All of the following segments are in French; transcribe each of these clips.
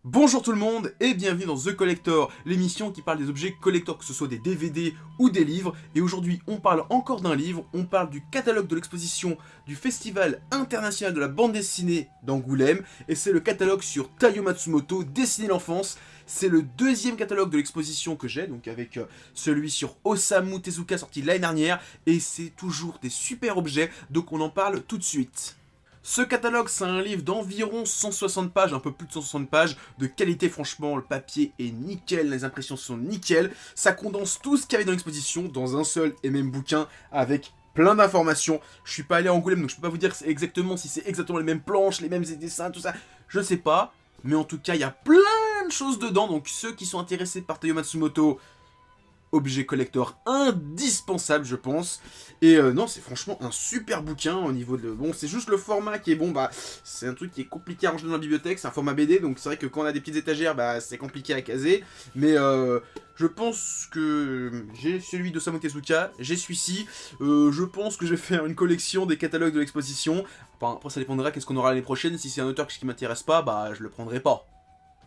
Bonjour tout le monde et bienvenue dans The Collector, l'émission qui parle des objets collector, que ce soit des DVD ou des livres. Et aujourd'hui on parle encore d'un livre, on parle du catalogue de l'exposition du Festival International de la Bande Dessinée d'Angoulême. Et c'est le catalogue sur Taiyo Matsumoto, Dessiner l'enfance. C'est le deuxième catalogue de l'exposition que j'ai, donc avec celui sur Osamu Tezuka sorti l'année dernière. Et c'est toujours des super objets, donc on en parle tout de suite. Ce catalogue, c'est un livre d'environ 160 pages, un peu plus de 160 pages, de qualité franchement, le papier est nickel, les impressions sont nickel, ça condense tout ce qu'il y avait dans l'exposition dans un seul et même bouquin avec plein d'informations. Je suis pas allé à Angoulême, donc je peux pas vous dire exactement si c'est exactement les mêmes planches, les mêmes dessins, tout ça, je sais pas, mais en tout cas, il y a plein de choses dedans, donc ceux qui sont intéressés par Taiyo Matsumoto, objet collector indispensable je pense. Et non, c'est franchement un super bouquin au niveau de... Bon, c'est juste le format qui est bon, bah c'est un truc qui est compliqué à ranger dans la bibliothèque, c'est un format BD, donc c'est vrai que quand on a des petites étagères, bah c'est compliqué à caser. Mais je pense que j'ai celui d'Osamu Tezuka, j'ai celui-ci, je pense que je vais faire une collection des catalogues de l'exposition. Enfin, après ça dépendra qu'est-ce qu'on aura l'année prochaine, si c'est un auteur qui m'intéresse pas, bah je le prendrai pas.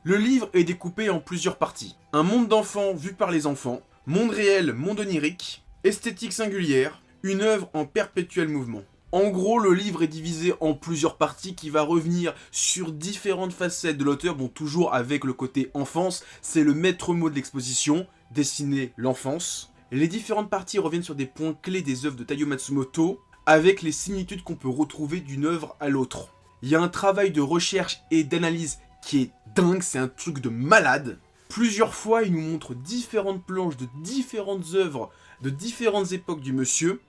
Le livre est découpé en plusieurs parties. Un monde d'enfants vu par les enfants, monde réel, monde onirique, esthétique singulière, une œuvre en perpétuel mouvement. En gros, le livre est divisé en plusieurs parties qui va revenir sur différentes facettes de l'auteur, bon toujours avec le côté enfance, c'est le maître mot de l'exposition, dessiner l'enfance. Les différentes parties reviennent sur des points clés des œuvres de Taiyo Matsumoto, avec les similitudes qu'on peut retrouver d'une œuvre à l'autre. Il y a un travail de recherche et d'analyse qui est dingue, c'est un truc de malade. Plusieurs fois, il nous montre différentes planches de différentes œuvres, de différentes époques du monsieur,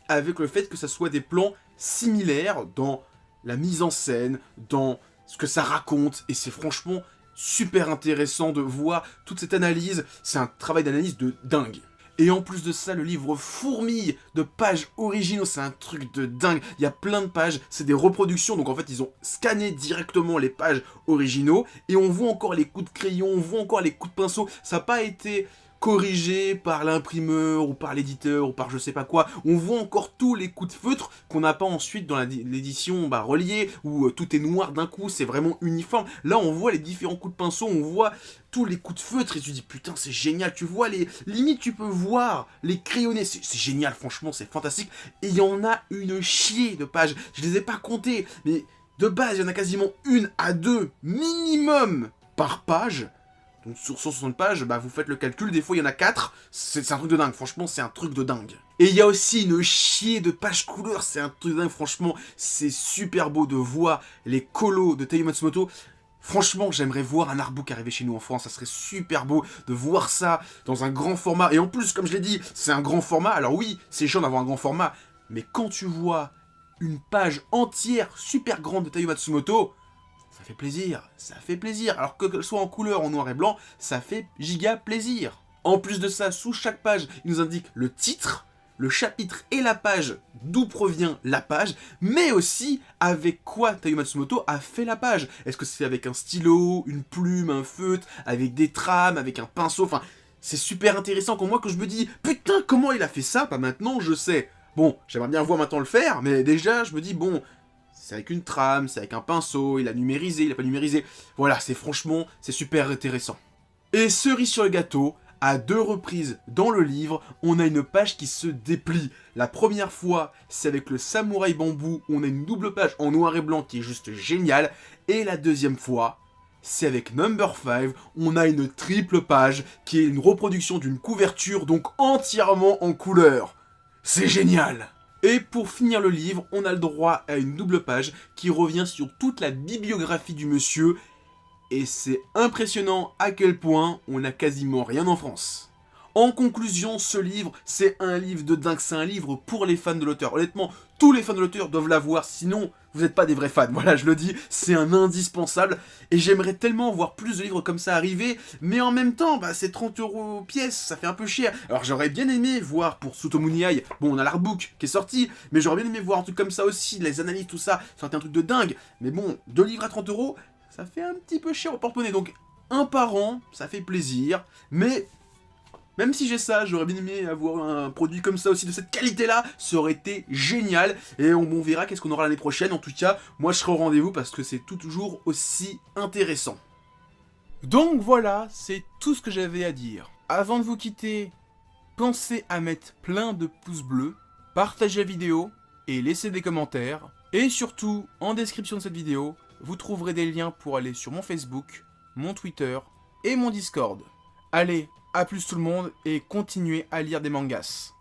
avec le fait que ça soit des plans similaires dans la mise en scène, dans ce que ça raconte, et c'est franchement super intéressant de voir toute cette analyse, c'est un travail d'analyse de dingue. Et en plus de ça, le livre fourmille de pages originaux, c'est un truc de dingue. Il y a plein de pages, c'est des reproductions, donc en fait ils ont scanné directement les pages originaux, et on voit encore les coups de crayon, on voit encore les coups de pinceau, ça n'a pas été corrigé par l'imprimeur, ou par l'éditeur, ou par je sais pas quoi. On voit encore tous les coups de feutre qu'on n'a pas ensuite dans l'édition reliée, où tout est noir d'un coup, c'est vraiment uniforme. Là on voit les différents coups de pinceau, on voit tous les coups de feutre, et tu te dis putain c'est génial, tu vois les... Limite tu peux voir les crayonnés, c'est génial, franchement c'est fantastique. Et il y en a une chier de pages, je les ai pas comptées, mais de base il y en a quasiment 1 à 2 minimum par page. Donc sur 160 pages, bah vous faites le calcul, des fois il y en a 4, c'est un truc de dingue, franchement c'est un truc de dingue. Et il y a aussi une chier de pages couleurs, c'est un truc de dingue, franchement c'est super beau de voir les colos de Taiyo Matsumoto. Franchement j'aimerais voir un artbook arriver chez nous en France, ça serait super beau de voir ça dans un grand format. Et en plus comme je l'ai dit, c'est un grand format, alors oui c'est chiant d'avoir un grand format, mais quand tu vois une page entière super grande de Taiyo Matsumoto, ça fait plaisir, ça fait plaisir. Alors que qu'elle soit en couleur, en noir et blanc, ça fait giga plaisir. En plus de ça, sous chaque page, il nous indique le titre, le chapitre et la page, d'où provient la page, mais aussi avec quoi Taiyo Matsumoto a fait la page. Est-ce que c'est avec un stylo, une plume, un feutre, avec des trames, avec un pinceau, enfin, c'est super intéressant pour moi que je me dis, putain, comment il a fait ça? Pas maintenant, je sais. Bon, j'aimerais bien voir maintenant le faire, mais déjà, je me dis, bon, c'est avec une trame, c'est avec un pinceau, il a numérisé, il a pas numérisé. Voilà, c'est super intéressant. Et cerise sur le gâteau, à 2 reprises dans le livre, on a une page qui se déplie. La première fois, c'est avec le samouraï bambou, on a une double page en noir et blanc qui est juste géniale. Et la deuxième fois, c'est avec Number 5, on a une triple page qui est une reproduction d'une couverture, donc entièrement en couleur. C'est génial! Et pour finir le livre, on a le droit à une double page qui revient sur toute la bibliographie du monsieur. Et c'est impressionnant à quel point on n'a quasiment rien en France. En conclusion, ce livre, c'est un livre de dingue, c'est un livre pour les fans de l'auteur. Honnêtement, tous les fans de l'auteur doivent l'avoir, sinon vous n'êtes pas des vrais fans. Voilà, je le dis, c'est un indispensable. Et j'aimerais tellement voir plus de livres comme ça arriver, mais en même temps, bah, c'est 30 € pièce, ça fait un peu cher. Alors j'aurais bien aimé voir pour Tsutomu Nihai, bon on a l'artbook qui est sorti, mais j'aurais bien aimé voir un truc comme ça aussi, les analyses, tout ça, ça aurait été un truc de dingue. Mais bon, 2 livres à 30 €, ça fait un petit peu cher au porte-monnaie, donc un par an, ça fait plaisir, mais même si j'ai ça, j'aurais bien aimé avoir un produit comme ça aussi, de cette qualité-là, ça aurait été génial, et on verra qu'est-ce qu'on aura l'année prochaine. En tout cas, moi je serai au rendez-vous parce que c'est toujours aussi intéressant. Donc voilà, c'est tout ce que j'avais à dire. Avant de vous quitter, pensez à mettre plein de pouces bleus, partagez la vidéo et laissez des commentaires. Et surtout, en description de cette vidéo, vous trouverez des liens pour aller sur mon Facebook, mon Twitter et mon Discord. Allez, à plus tout le monde et continuez à lire des mangas.